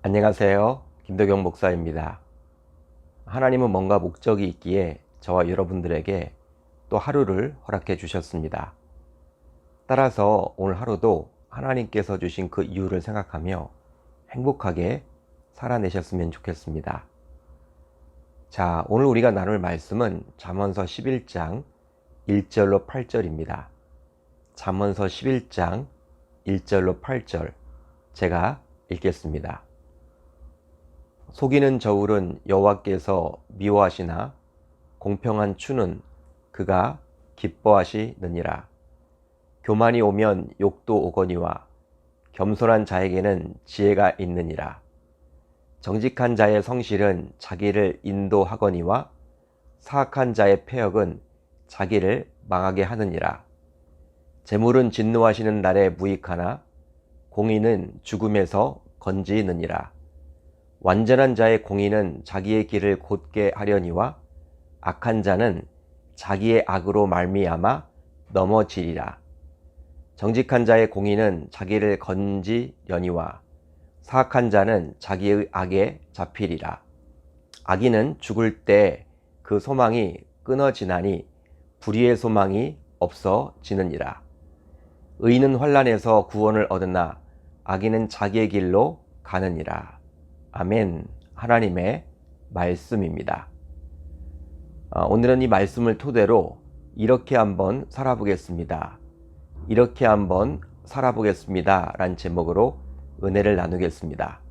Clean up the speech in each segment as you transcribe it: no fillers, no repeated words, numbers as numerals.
안녕하세요. 김덕영 목사입니다. 하나님은 뭔가 목적이 있기에 저와 여러분들에게 또 하루를 허락해 주셨습니다. 따라서 오늘 하루도 하나님께서 주신 그 이유를 생각하며 행복하게 살아내셨으면 좋겠습니다. 자, 오늘 우리가 나눌 말씀은 잠언서 11장 1절로 8절입니다. 잠언서 11장 1절로 8절 제가 읽겠습니다. 속이는 저울은 여호와께서 미워하시나 공평한 추는 그가 기뻐하시느니라. 교만이 오면 욕도 오거니와 겸손한 자에게는 지혜가 있느니라. 정직한 자의 성실은 자기를 인도하거니와 사악한 자의 패역은 자기를 망하게 하느니라. 재물은 진노하시는 날에 무익하나 공의는 죽음에서 건지느니라. 완전한 자의 공의는 자기의 길을 곧게 하려니와 악한 자는 자기의 악으로 말미암아 넘어지리라. 정직한 자의 공의는 자기를 건지려니와 사악한 자는 자기의 악에 잡히리라. 악인은 죽을 때 그 소망이 끊어지나니 불의의 소망이 없어지느니라. 의인은 환난에서 구원을 얻으나 악인은 자기의 길로 가느니라. 아멘. 하나님의 말씀입니다. 오늘은 이 말씀을 토대로 이렇게 한번 살아보겠습니다. 이렇게 한번 살아보겠습니다. 라는 제목으로 은혜를 나누겠습니다.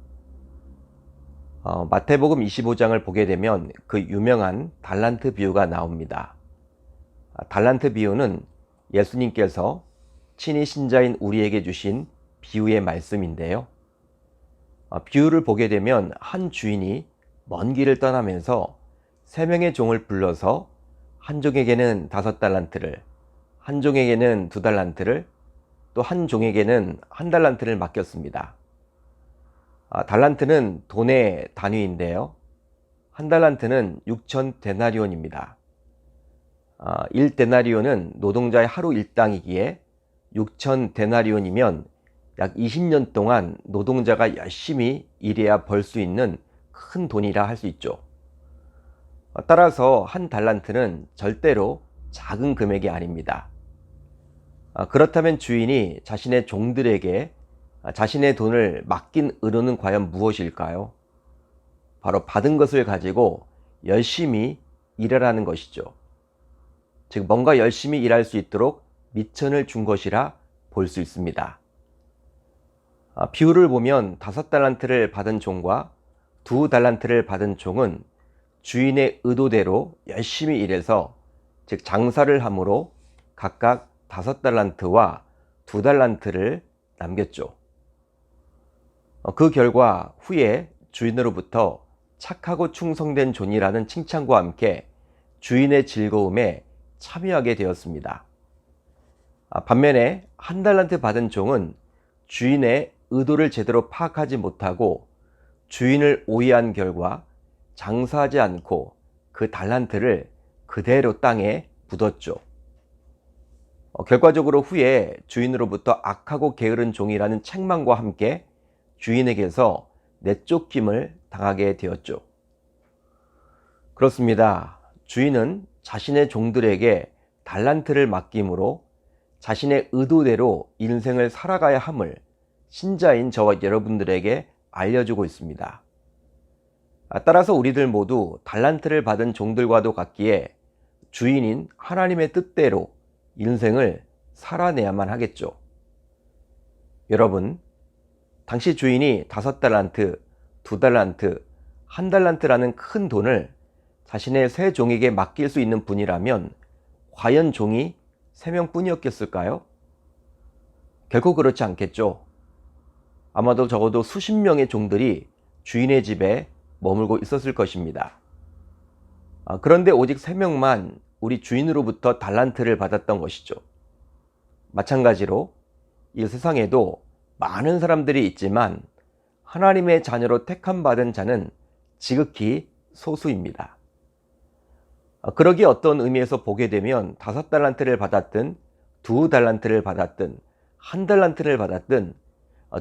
마태복음 25장을 보게 되면 그 유명한 달란트 비유가 나옵니다. 달란트 비유는 예수님께서 친히 신자인 우리에게 주신 비유의 말씀인데요. 비유를 보게 되면 한 주인이 먼 길을 떠나면서 3명의 종을 불러서 한 종에게는 5달란트를, 한 종에게는 2달란트를, 또 한 종에게는 1달란트를 맡겼습니다. 달란트는 돈의 단위인데요. 1달란트는 6,000데나리온입니다. 1데나리온은 노동자의 하루 일당이기에 6,000데나리온이면 약 20년 동안 노동자가 열심히 일해야 벌 수 있는 큰 돈이라 할 수 있죠. 따라서 한 달란트는 절대로 작은 금액이 아닙니다. 그렇다면 주인이 자신의 종들에게 자신의 돈을 맡긴 의도는 과연 무엇일까요? 바로 받은 것을 가지고 열심히 일하라는 것이죠. 즉 뭔가 열심히 일할 수 있도록 미천을 준 것이라 볼 수 있습니다. 비유를 보면 5달란트를 받은 종과 2달란트를 받은 종은 주인의 의도대로 열심히 일해서 즉 장사를 함으로 각각 5달란트와 2달란트를 남겼죠. 그 결과 후에 주인으로부터 착하고 충성된 종이라는 칭찬과 함께 주인의 즐거움에 참여하게 되었습니다. 반면에 1달란트 받은 종은 주인의 의도를 제대로 파악하지 못하고 주인을 오해한 결과 장사하지 않고 그 달란트를 그대로 땅에 묻었죠. 결과적으로 후에 주인으로부터 악하고 게으른 종이라는 책망과 함께 주인에게서 내쫓김을 당하게 되었죠. 그렇습니다. 주인은 자신의 종들에게 달란트를 맡김으로 자신의 의도대로 인생을 살아가야 함을 신자인 저와 여러분들에게 알려주고 있습니다. 따라서 우리들 모두 달란트를 받은 종들과도 같기에 주인인 하나님의 뜻대로 인생을 살아내야만 하겠죠. 여러분, 당시 주인이 5달란트, 2달란트, 1달란트라는 큰 돈을 자신의 세 종에게 맡길 수 있는 분이라면 과연 종이 3명뿐이었겠을까요? 결코 그렇지 않겠죠. 아마도 적어도 수십 명의 종들이 주인의 집에 머물고 있었을 것입니다. 그런데 오직 3명만 우리 주인으로부터 달란트를 받았던 것이죠. 마찬가지로 이 세상에도 많은 사람들이 있지만 하나님의 자녀로 택함받은 자는 지극히 소수입니다. 그러기에 어떤 의미에서 보게 되면 5달란트를 받았든 2달란트를 받았든 1달란트를 받았든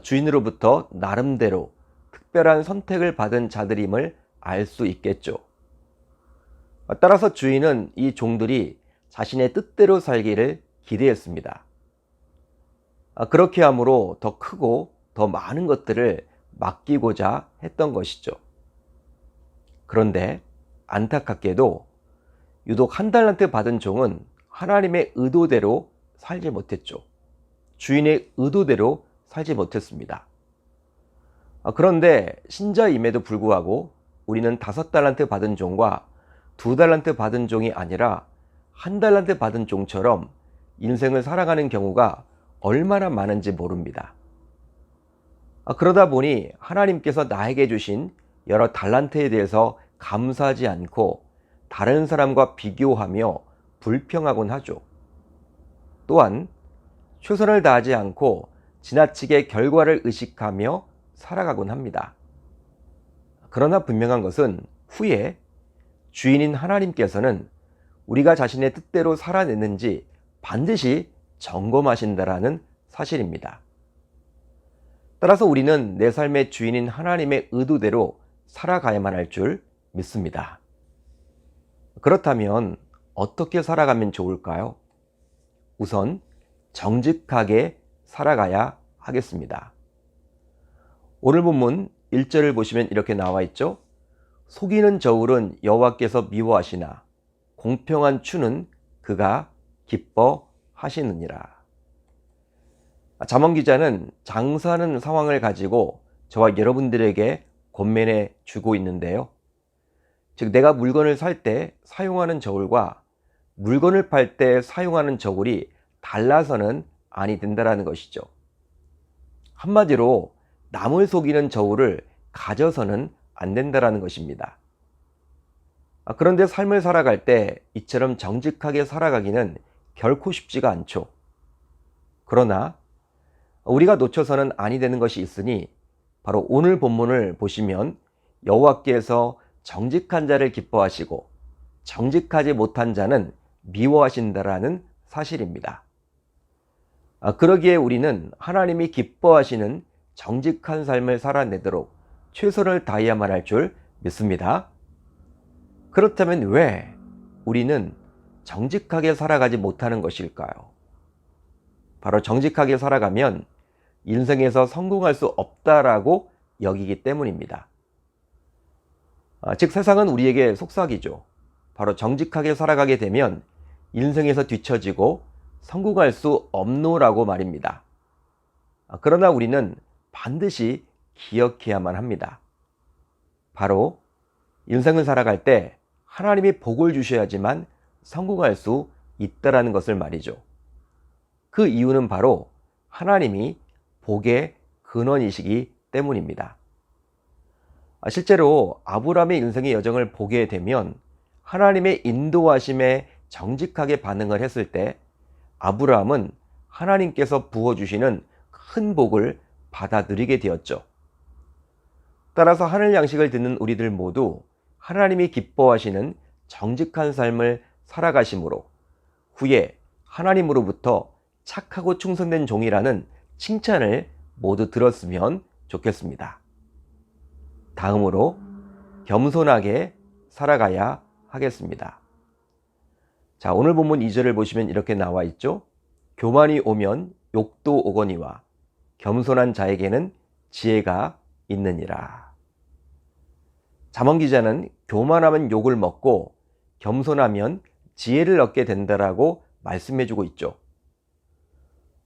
주인으로부터 나름대로 특별한 선택을 받은 자들임을 알 수 있겠죠. 따라서 주인은 이 종들이 자신의 뜻대로 살기를 기대했습니다. 그렇게 함으로 더 크고 더 많은 것들을 맡기고자 했던 것이죠. 그런데 안타깝게도 유독 한 달란트 받은 종은 하나님의 의도대로 살지 못했죠. 주인의 의도대로 살지 못했습니다. 그런데 신자임에도 불구하고 우리는 5달란트 받은 종과 2달란트 받은 종이 아니라 1달란트 받은 종처럼 인생을 살아가는 경우가 얼마나 많은지 모릅니다. 그러다 보니 하나님께서 나에게 주신 여러 달란트에 대해서 감사하지 않고 다른 사람과 비교하며 불평하곤 하죠. 또한 최선을 다하지 않고 지나치게 결과를 의식하며 살아가곤 합니다. 그러나 분명한 것은 후에 주인인 하나님께서는 우리가 자신의 뜻대로 살아냈는지 반드시 점검하신다라는 사실입니다. 따라서 우리는 내 삶의 주인인 하나님의 의도대로 살아가야만 할 줄 믿습니다. 그렇다면 어떻게 살아가면 좋을까요? 우선 정직하게 살아가야 하겠습니다. 오늘 본문 1절을 보시면 이렇게 나와 있죠. 속이는 저울은 여호와께서 미워하시나 공평한 추는 그가 기뻐하시느니라. 잠언 기자는 장사하는 상황을 가지고 저와 여러분들에게 권면해 주고 있는데요. 즉 내가 물건을 살 때 사용하는 저울과 물건을 팔 때 사용하는 저울이 달라서는 아니 된다라는 것이죠. 한마디로 남을 속이는 저울을 가져서는 안 된다라는 것입니다. 그런데 삶을 살아갈 때 이처럼 정직하게 살아가기는 결코 쉽지가 않죠. 그러나 우리가 놓쳐서는 아니 되는 것이 있으니 바로 오늘 본문을 보시면 여호와께서 정직한 자를 기뻐하시고 정직하지 못한 자는 미워하신다라는 사실입니다. 그러기에 우리는 하나님이 기뻐하시는 정직한 삶을 살아내도록 최선을 다해야만 할 줄 믿습니다. 그렇다면 왜 우리는 정직하게 살아가지 못하는 것일까요? 바로 정직하게 살아가면 인생에서 성공할 수 없다라고 여기기 때문입니다. 즉 세상은 우리에게 속삭이죠. 바로 정직하게 살아가게 되면 인생에서 뒤처지고 성공할 수 없노라고 말입니다. 그러나 우리는 반드시 기억해야만 합니다. 바로 인생을 살아갈 때 하나님이 복을 주셔야지만 성공할 수 있다라는 것을 말이죠. 그 이유는 바로 하나님이 복의 근원이시기 때문입니다. 실제로 아브라함의 인생의 여정을 보게 되면 하나님의 인도하심에 정직하게 반응을 했을 때 아브라함은 하나님께서 부어주시는 큰 복을 받아들이게 되었죠. 따라서 하늘 양식을 듣는 우리들 모두 하나님이 기뻐하시는 정직한 삶을 살아가심으로 후에 하나님으로부터 착하고 충성된 종이라는 칭찬을 모두 들었으면 좋겠습니다. 다음으로 겸손하게 살아가야 하겠습니다. 자, 오늘 본문 2절을 보시면 이렇게 나와 있죠. 교만이 오면 욕도 오거니와 겸손한 자에게는 지혜가 있느니라. 잠언 기자는 교만하면 욕을 먹고 겸손하면 지혜를 얻게 된다라고 말씀해주고 있죠.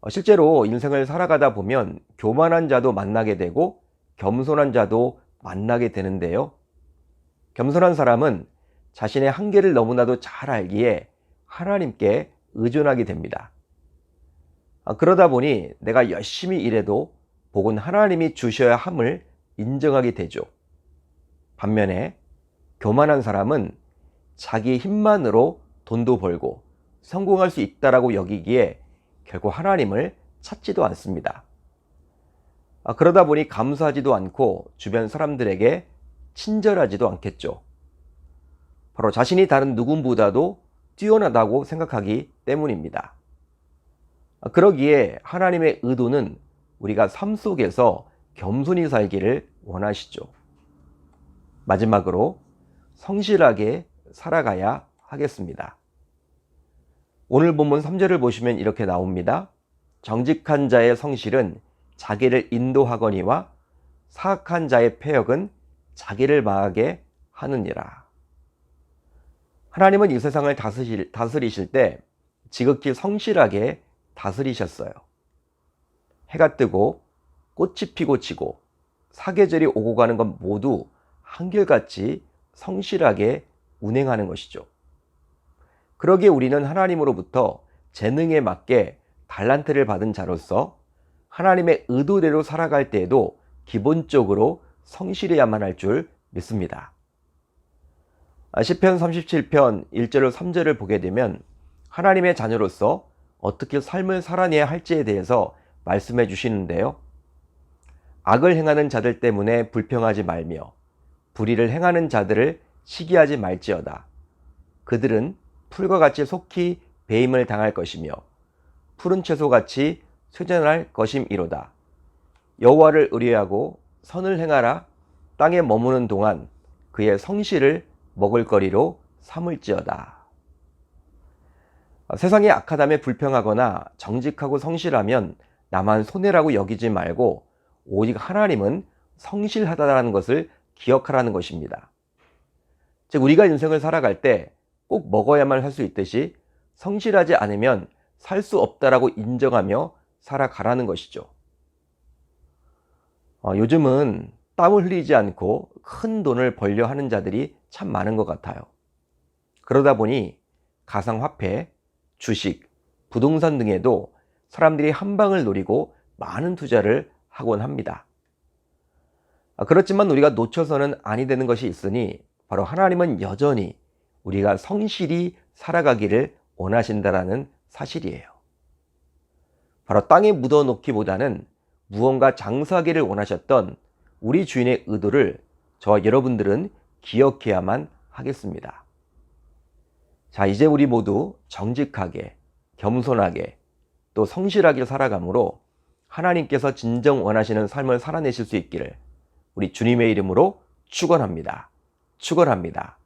실제로 인생을 살아가다 보면 교만한 자도 만나게 되고 겸손한 자도 만나게 되는데요. 겸손한 사람은 자신의 한계를 너무나도 잘 알기에 하나님께 의존하게 됩니다. 그러다 보니 내가 열심히 일해도 복은 하나님이 주셔야 함을 인정하게 되죠. 반면에 교만한 사람은 자기 힘만으로 돈도 벌고 성공할 수 있다라고 여기기에 결국 하나님을 찾지도 않습니다. 그러다 보니 감사하지도 않고 주변 사람들에게 친절하지도 않겠죠. 바로 자신이 다른 누군보다도 뛰어나다고 생각하기 때문입니다. 그러기에 하나님의 의도는 우리가 삶 속에서 겸손히 살기를 원하시죠. 마지막으로 성실하게 살아가야 하겠습니다. 오늘 본문 3절을 보시면 이렇게 나옵니다. 정직한 자의 성실은 자기를 인도하거니와 사악한 자의 패역은 자기를 망하게 하느니라. 하나님은 이 세상을 다스리실 때 지극히 성실하게 다스리셨어요. 해가 뜨고 꽃이 피고 지고 사계절이 오고 가는 건 모두 한결같이 성실하게 운행하는 것이죠. 그러기에 우리는 하나님으로부터 재능에 맞게 달란트를 받은 자로서 하나님의 의도대로 살아갈 때에도 기본적으로 성실해야만 할 줄 믿습니다. 시편 37편 1절로 3절을 보게 되면 하나님의 자녀로서 어떻게 삶을 살아내야 할지에 대해서 말씀해 주시는데요. 악을 행하는 자들 때문에 불평하지 말며 불의를 행하는 자들을 시기하지 말지어다. 그들은 풀과 같이 속히 배임을 당할 것이며 푸른 채소같이 쇠잔할 것임이로다. 여호와를 의뢰하고 선을 행하라. 땅에 머무는 동안 그의 성실을 먹을거리로 삼을지어다. 세상의 악하담에 불평하거나 정직하고 성실하면 나만 손해라고 여기지 말고 오직 하나님은 성실하다라는 것을 기억하라는 것입니다. 즉 우리가 인생을 살아갈 때 꼭 먹어야만 할 수 있듯이 성실하지 않으면 살 수 없다라고 인정하며 살아가라는 것이죠. 요즘은 땀을 흘리지 않고 큰 돈을 벌려 하는 자들이 참 많은 것 같아요. 그러다 보니 가상화폐, 주식, 부동산 등에도 사람들이 한 방을 노리고 많은 투자를 하곤 합니다. 그렇지만 우리가 놓쳐서는 아니 되는 것이 있으니 바로 하나님은 여전히 우리가 성실히 살아가기를 원하신다라는 사실이에요. 바로 땅에 묻어놓기보다는 무언가 장사하기를 원하셨던 우리 주인의 의도를 저와 여러분들은 기억해야만 하겠습니다. 자, 이제 우리 모두 정직하게, 겸손하게, 또 성실하게 살아가므로 하나님께서 진정 원하시는 삶을 살아내실 수 있기를 우리 주님의 이름으로 축원합니다. 축원합니다.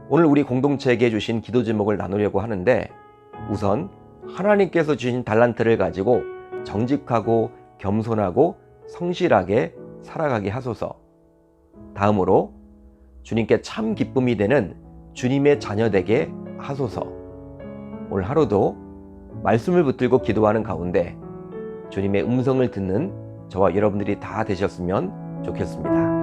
오늘 우리 공동체에게 주신 기도 제목을 나누려고 하는데 우선 하나님께서 주신 달란트를 가지고 정직하고 겸손하고 성실하게 살아가게 하소서. 다음으로 주님께 참 기쁨이 되는 주님의 자녀 되게 하소서. 오늘 하루도 말씀을 붙들고 기도하는 가운데 주님의 음성을 듣는 저와 여러분들이 다 되셨으면 좋겠습니다.